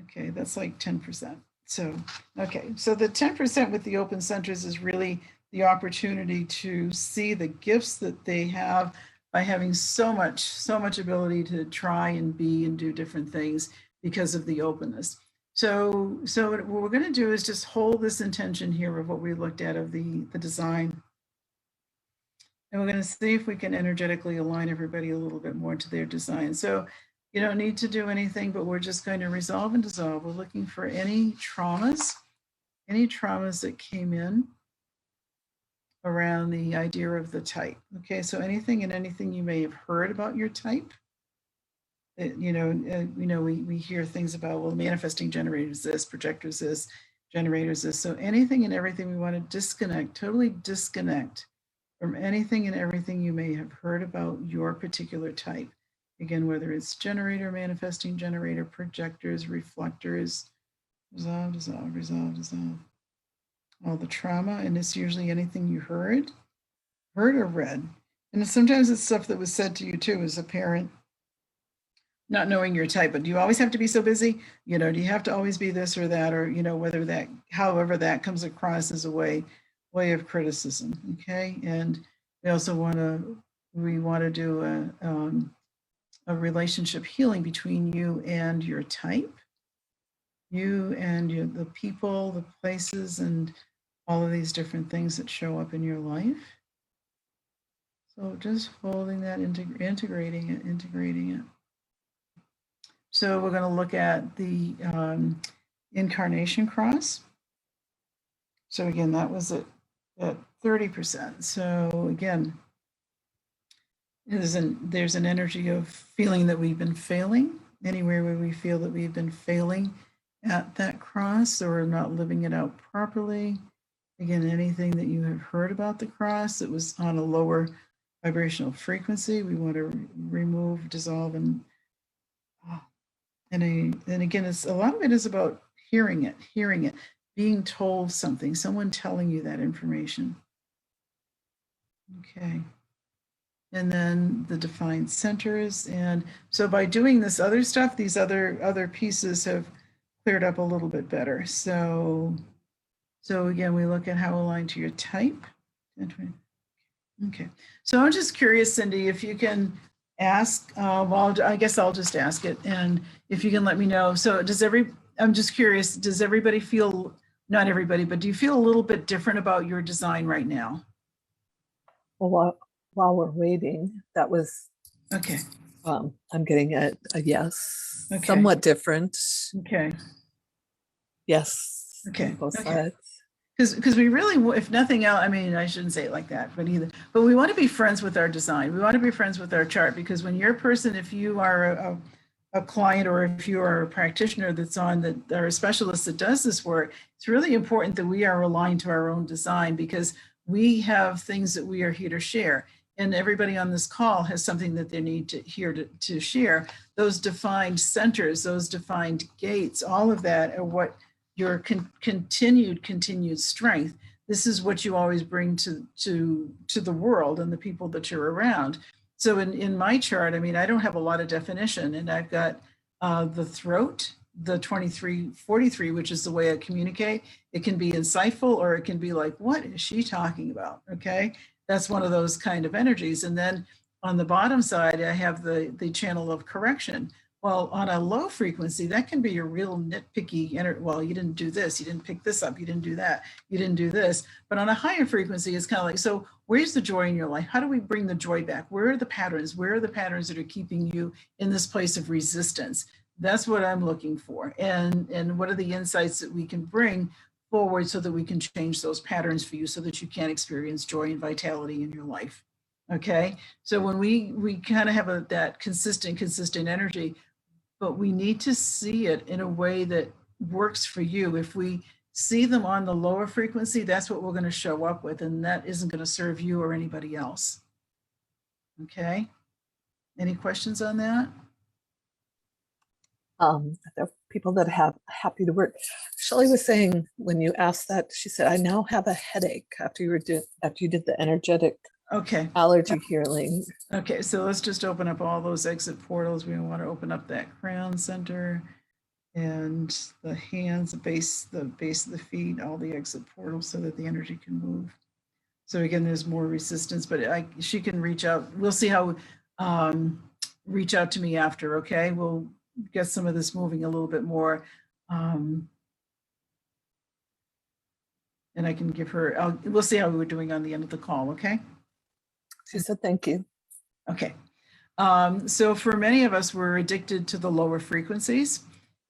okay, that's like 10%. So, okay, so the 10% with the open centers is really the opportunity to see the gifts that they have by having so much ability to try and be and do different things because of the openness. So what we're going to do is just hold this intention here of what we looked at of the design. And we're going to see if we can energetically align everybody a little bit more to their design. So you don't need to do anything, but we're just going to resolve and dissolve. We're looking for any traumas that came in around the idea of the type. Okay, so anything you may have heard about your type. We hear things about, well, manifesting generators this, projectors this, generators this. So anything and everything we want to disconnect, totally disconnect from anything and everything you may have heard about your particular type. Again, whether it's generator, manifesting generator, projectors, reflectors, dissolve, dissolve, resolve, dissolve. All the trauma, and it's usually anything you heard or read. And sometimes it's stuff that was said to you too as a parent, not knowing your type, but do you always have to be so busy? Do you have to always be this or that, or, whether that, however that comes across as a way of criticism, okay? And we also want to do a relationship healing between you and your type, you and the people, the places, and all of these different things that show up in your life. So just holding that, integrating it. So we're going to look at the Incarnation Cross. So again, that was at 30%. So again, there's an energy of feeling that we've been failing, anywhere where we feel that we've been failing at that cross or not living it out properly. Again, anything that you have heard about the cross that was on a lower vibrational frequency, we want to remove, dissolve, and again, it's a lot of it is about hearing it, being told something, someone telling you that information. Okay. And then the defined centers. And so by doing this other stuff, these other pieces have cleared up a little bit better. So again, we look at how aligned to your type. Okay. So I'm just curious, Cindy, if you can ask, well, I guess I'll just ask it. And if you can let me know. So I'm just curious, does everybody feel, not everybody, but do you feel a little bit different about your design right now? Well, while we're waiting, that was okay. I'm getting a yes. Okay. Somewhat different. Okay. Yes. Okay. Both okay. sides. Because we really, if nothing else, I mean, I shouldn't say it like that, but we want to be friends with our design. We want to be friends with our chart, because when you're a person, if you are a client or if you are a practitioner that's or a specialist that does this work, it's really important that we are aligned to our own design, because we have things that we are here to share. and everybody on this call has something that they need to hear to share. Those defined centers, those defined gates, all of that are what your continued strength. This is what you always bring to the world and the people that you're around. So in my chart, I mean, I don't have a lot of definition, and I've got the throat, the 2343, which is the way I communicate. It can be insightful, or it can be like, what is she talking about? Okay, that's one of those kind of energies. And then on the bottom side, I have the channel of correction. Well, on a low frequency, that can be a real nitpicky energy. Well, you didn't do this, you didn't pick this up, you didn't do that, you didn't do this. But on a higher frequency, it's kind of like, so where's the joy in your life? How do we bring the joy back? Where are the patterns? Where are the patterns that are keeping you in this place of resistance? That's what I'm looking for. And what are the insights that we can bring forward so that we can change those patterns for you so that you can experience joy and vitality in your life. Okay. So when we kind of have that consistent energy, but we need to see it in a way that works for you. If we see them on the lower frequency, that's what we're going to show up with, and that isn't going to serve you or anybody else. Okay. Any questions on that? There are people that have happy to work. Shelley was saying when you asked that, she said, I now have a headache after you did the energetic allergy healing. Okay, so let's just open up all those exit portals. We want to open up that crown center and the hands, the base of the feet, all the exit portals so that the energy can move. So again, there's more resistance, but she can reach out. We'll see how, reach out to me after, okay? We'll get some of this moving a little bit more. And I can give her, we'll see how we're doing on the end of the call, okay? She said, thank you. Okay. So for many of us, we're addicted to the lower frequencies,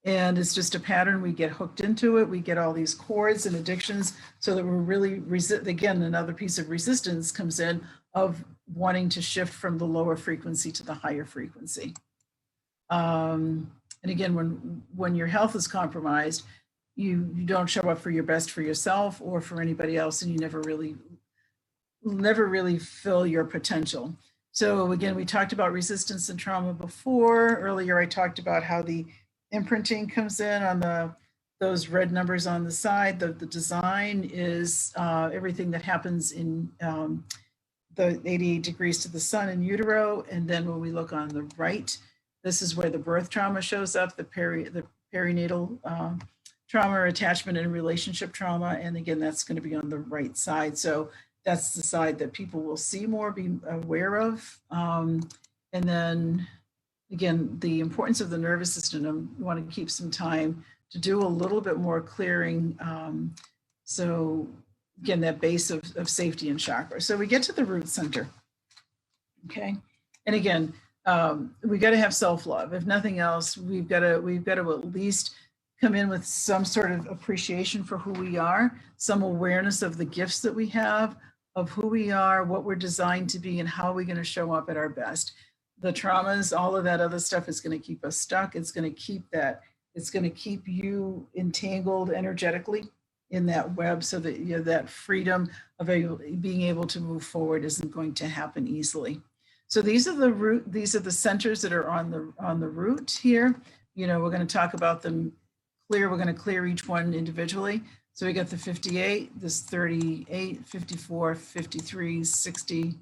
and it's just a pattern. We get hooked into it. We get all these cords and addictions so that we're really, again, another piece of resistance comes in of wanting to shift from the lower frequency to the higher frequency. And again, when your health is compromised, you don't show up for your best for yourself or for anybody else, and you never really fill your potential. So again, we talked about resistance and trauma before. Earlier, I talked about how the imprinting comes in on those red numbers on the side. The design is everything that happens in the 88 degrees to the sun in utero. And then when we look on the right, this is where the birth trauma shows up, the perinatal trauma, attachment and relationship trauma. And again, that's going to be on the right side. So that's the side that people will see more, be aware of. And then again, the importance of the nervous system, we want to keep some time to do a little bit more clearing. So again, that base of safety and chakra. So we get to the root center, okay? And again, we got to have self-love. If nothing else, we've got to at least come in with some sort of appreciation for who we are, some awareness of the gifts that we have, of who we are, what we're designed to be, and how we're going to show up at our best. The traumas, all of that other stuff is going to keep us stuck. It's going to keep that. It's going to keep you entangled energetically in that web, so that you know, that freedom of being able to move forward isn't going to happen easily. So these are the root. These are the centers that are on the root here. You know, we're going to talk about them clear. We're going to clear each one individually. So we got the 58, this 38, 54, 53, 60,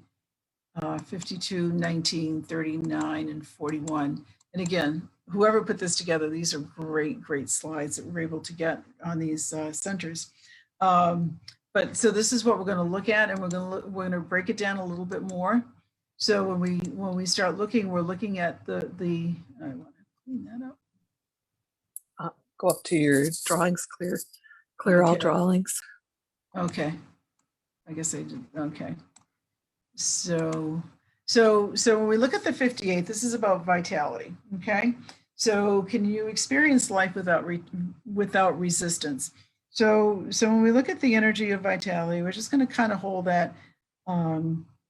52, 19, 39, and 41. And again, whoever put this together, these are great slides that we're able to get on these centers. But so this is what we're going to look at, and we're going to break it down a little bit more. So when we start looking, we're looking at the I want to clean that up. Go up to your drawings, clear all drawings. Okay, I guess I did. Okay, so when we look at the 58, this is about vitality. Okay, so can you experience life without resistance? So when we look at the energy of vitality, we're just going to kind of hold that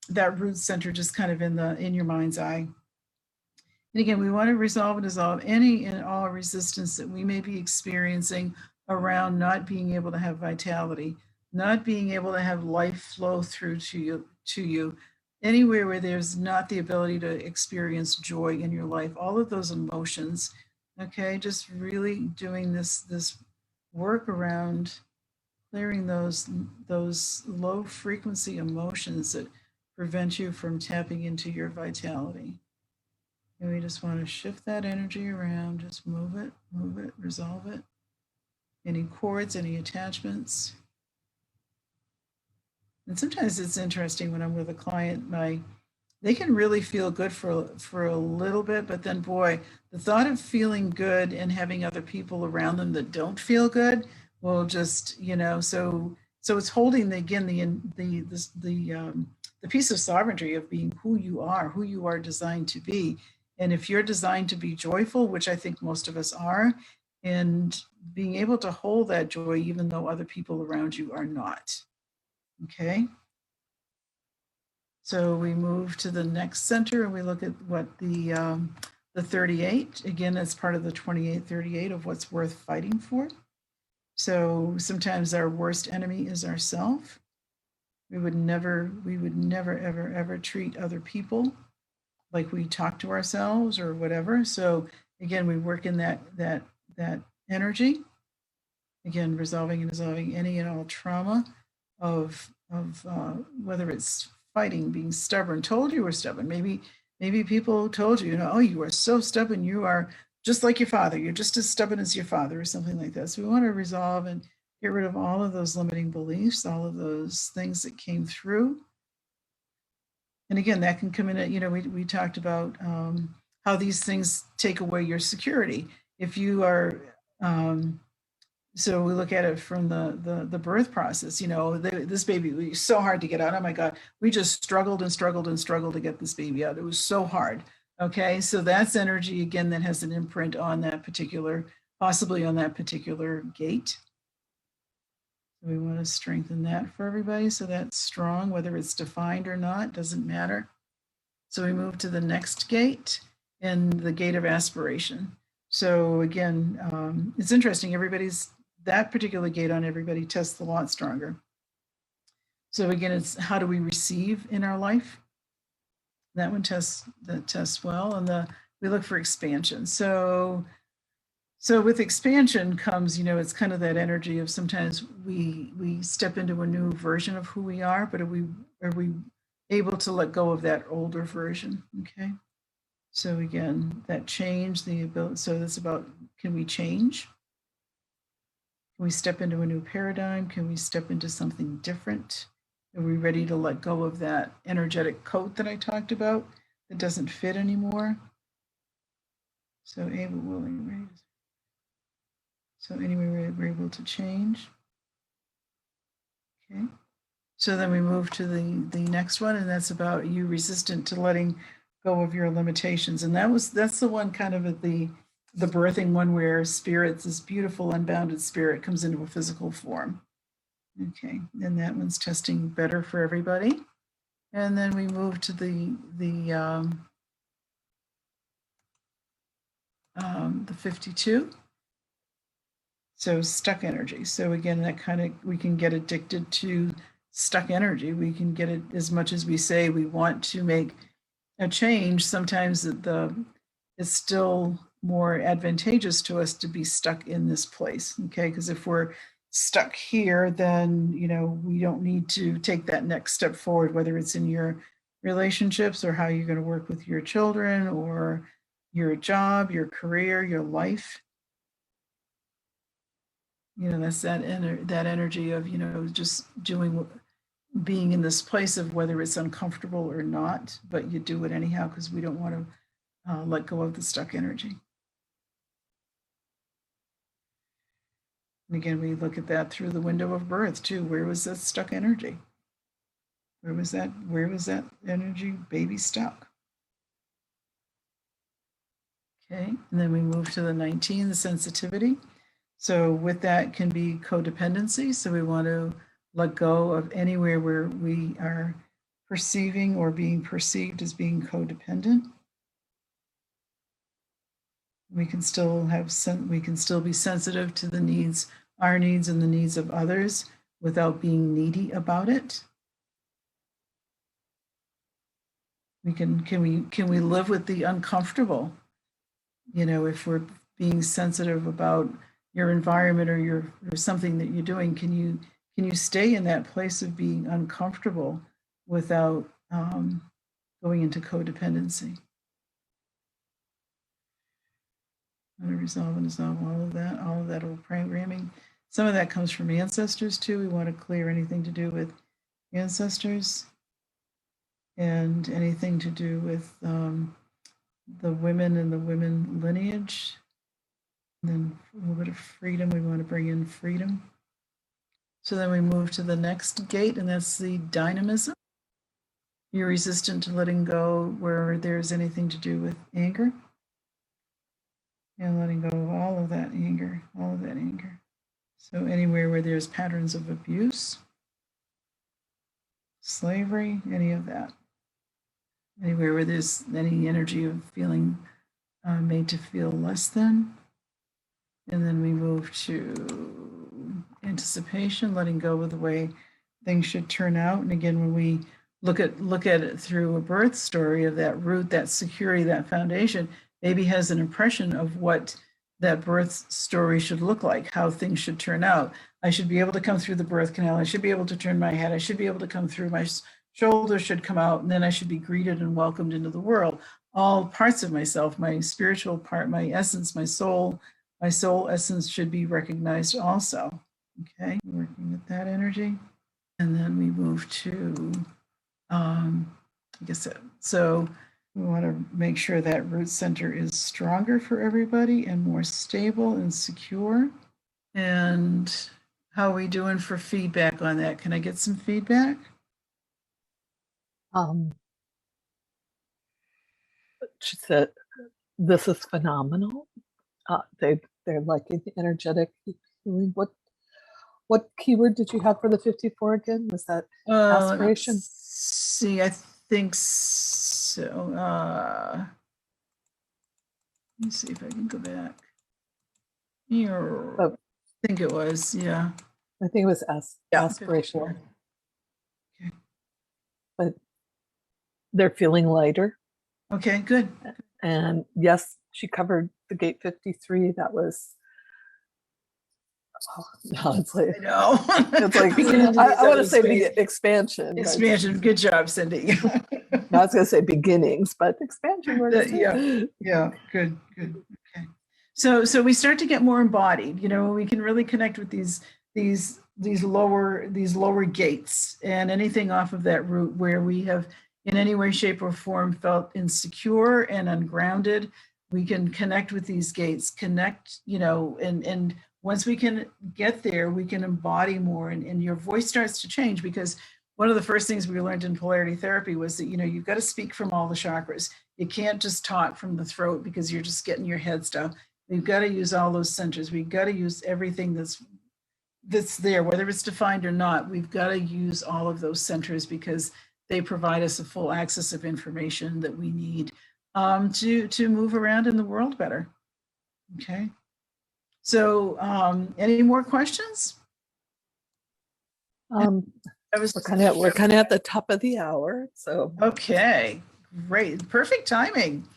that root center just kind of in your mind's eye. And again, we want to resolve and dissolve any and all resistance that we may be experiencing around not being able to have vitality, not being able to have life flow through to you anywhere where there's not the ability to experience joy in your life, all of those emotions, okay, just really doing this work around clearing those low frequency emotions that prevent you from tapping into your vitality. And we just want to shift that energy around, just move it, resolve it. Any cords, any attachments. And sometimes it's interesting when I'm with a client, they can really feel good for a little bit, but then boy, the thought of feeling good and having other people around them that don't feel good will just, so it's holding the piece of sovereignty of being who you are designed to be. And if you're designed to be joyful, which I think most of us are, and being able to hold that joy even though other people around you are not. Okay. So we move to the next center and we look at what the 38, again, as part of the 2838 of what's worth fighting for. So sometimes our worst enemy is ourself. We would never, ever treat other people like we talk to ourselves or whatever. So again, we work in that energy. Again, resolving and dissolving any and all trauma of whether it's fighting, being stubborn, told you were stubborn. Maybe people told you, oh, you are so stubborn. You are just like your father. You're just as stubborn as your father or something like that. So we want to resolve and get rid of all of those limiting beliefs, all of those things that came through. And again, that can come in, we talked about how these things take away your security. If you are, so we look at it from the birth process, this baby was so hard to get out. Oh my God, we just struggled to get this baby out. It was so hard. Okay, so that's energy, again, that has an imprint on that particular, possibly on that particular gate. So we want to strengthen that for everybody. So that's strong, whether it's defined or not, doesn't matter. So we move to the next gate and the gate of aspiration. So again, it's interesting. That particular gate on everybody tests a lot stronger. So again, it's how do we receive in our life? That one tests well, and we look for expansion. So with expansion comes, it's kind of that energy of sometimes we step into a new version of who we are, but are we able to let go of that older version? Okay. So again, that change, the ability. So that's about, can we change? Can we step into a new paradigm? Can we step into something different? Are we ready to let go of that energetic coat that I talked about that doesn't fit anymore? So able, willing, ready. So anyway, we're able to change. Okay. So then we move to the next one, and that's about you resistant to letting go of your limitations. And that's the one kind of at the birthing one where spirits, this beautiful unbounded spirit, comes into a physical form. Okay, and that one's testing better for everybody. And then we move to the 52. So stuck energy. So again, that kind of, we can get addicted to stuck energy. We can get it as much as we say we want to make a change. Sometimes it's still more advantageous to us to be stuck in this place. Okay, because if we're stuck here, then we don't need to take that next step forward, whether it's in your relationships or how you're going to work with your children or your job, your career, your life. That's that energy of just being in this place of whether it's uncomfortable or not, but you do it anyhow because we don't want to let go of the stuck energy. And again, we look at that through the window of birth too. Where was that stuck energy? Where was that energy baby stuck? Okay, and then we move to the 19, the sensitivity. So with that can be codependency. So we want to let go of anywhere where we are perceiving or being perceived as being codependent. We can still be sensitive to the needs, our needs and the needs of others without being needy about it. Can we live with the uncomfortable? You know, if we're being sensitive about your environment or something that you're doing, can you stay in that place of being uncomfortable without going into codependency? How to resolve and dissolve all of that old programming. Some of that comes from ancestors too. We want to clear anything to do with ancestors and anything to do with the women and the women lineage. And then a little bit of freedom. We want to bring in freedom. So then we move to the next gate, and that's the dynamism. You're resistant to letting go where there's anything to do with anger. And letting go of all of that anger, all of that anger. So anywhere where there's patterns of abuse, slavery, any of that. Anywhere where there's any energy of feeling made to feel less than. And then we move to anticipation, letting go of the way things should turn out. And again, when we look at it through a birth story of that root, that security, that foundation, baby has an impression of what that birth story should look like, how things should turn out. I should be able to come through the birth canal. I should be able to turn my head. I should be able to come through. My shoulders should come out, and then I should be greeted and welcomed into the world. All parts of myself, my spiritual part, my essence, my soul essence should be recognized also. Okay, working with that energy. And then we move to, I guess, so we want to make sure that root center is stronger for everybody and more stable and secure. And how are we doing for feedback on that? Can I get some feedback? She said, this is phenomenal. They're liking the energetic healing. What keyword did you have for the 54 again? Was that aspiration? See, I think so. Let me see if I can go back. Here, I think it was, yeah. I think it was aspiration. 54. Okay. But they're feeling lighter. Okay, good. And yes, she covered the gate 53. That was, no, it's like, I know. It's like, I want to say expansion. Expansion. Good job, Cindy. I was going to say beginnings, but expansion works too. Yeah, good. Okay. So we start to get more embodied. You know, we can really connect with these lower gates, and anything off of that root where we have in any way, shape, or form felt insecure and ungrounded. We can connect with these gates, you know, and once we can get there, we can embody more, and your voice starts to change, because one of the first things we learned in polarity therapy was that, you know, you've got to speak from all the chakras. You can't just talk from the throat because you're just getting your head stuff. We've got to use all those centers. We've got to use everything that's there, whether it's defined or not. We've got to use all of those centers because they provide us a full access of information that we need to move around in the world better. Okay. So any more questions? We're kind of at the top of the hour. So okay, great, perfect timing.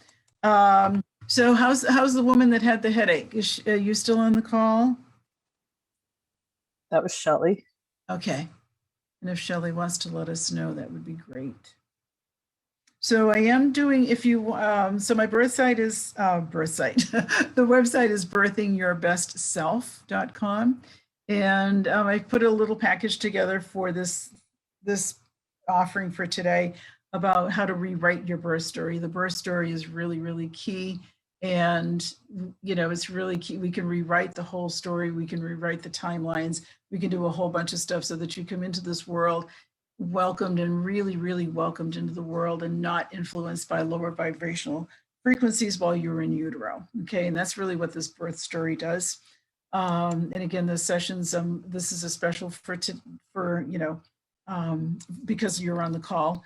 So how's the woman that had the headache? Are you still on the call? That was Shelley. Okay. And if Shelley wants to let us know, that would be great. So I am doing, if you, so my the website is birthingyourbestself.com. And I put a little package together for this offering for today about how to rewrite your birth story. The birth story is really, really key. And, you know, it's really key. We can rewrite the whole story. We can rewrite the timelines. We can do a whole bunch of stuff so that you come into this world welcomed and really, really welcomed into the world and not influenced by lower vibrational frequencies while you're in utero. Okay. And that's really what this birth story does. And again, the sessions, this is a special for you know, because you're on the call.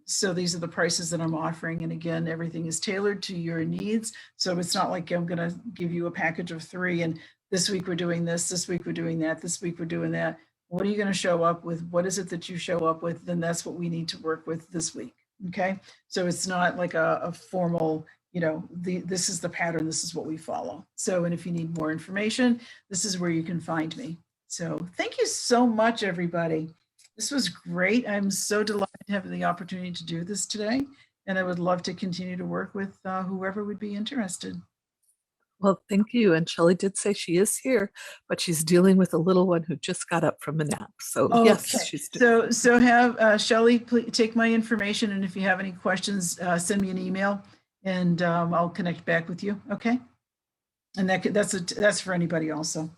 So these are the prices that I'm offering. And again, everything is tailored to your needs. So it's not like I'm going to give you a package of 3 and this week we're doing this week we're doing that, this week we're doing that. What are you going to show up with? What is it that you show up with? Then that's what we need to work with this week. Okay, so it's not like a formal, this is the pattern, this is what we follow. So, and if you need more information, this is where you can find me. So thank you so much, everybody. This was great. I'm so delighted to have the opportunity to do this today. And I would love to continue to work with whoever would be interested. Well, thank you. And Shelley did say she is here, but she's dealing with a little one who just got up from a nap. So yes, she's doing. So have Shelley take my information, and if you have any questions, send me an email, and I'll connect back with you. Okay, and that's for anybody also.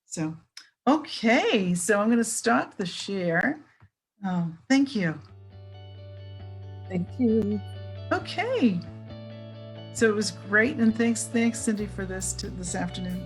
So okay, so I'm going to stop the share. Thank you. Thank you. Okay. So it was great, and thanks Cindy for this afternoon.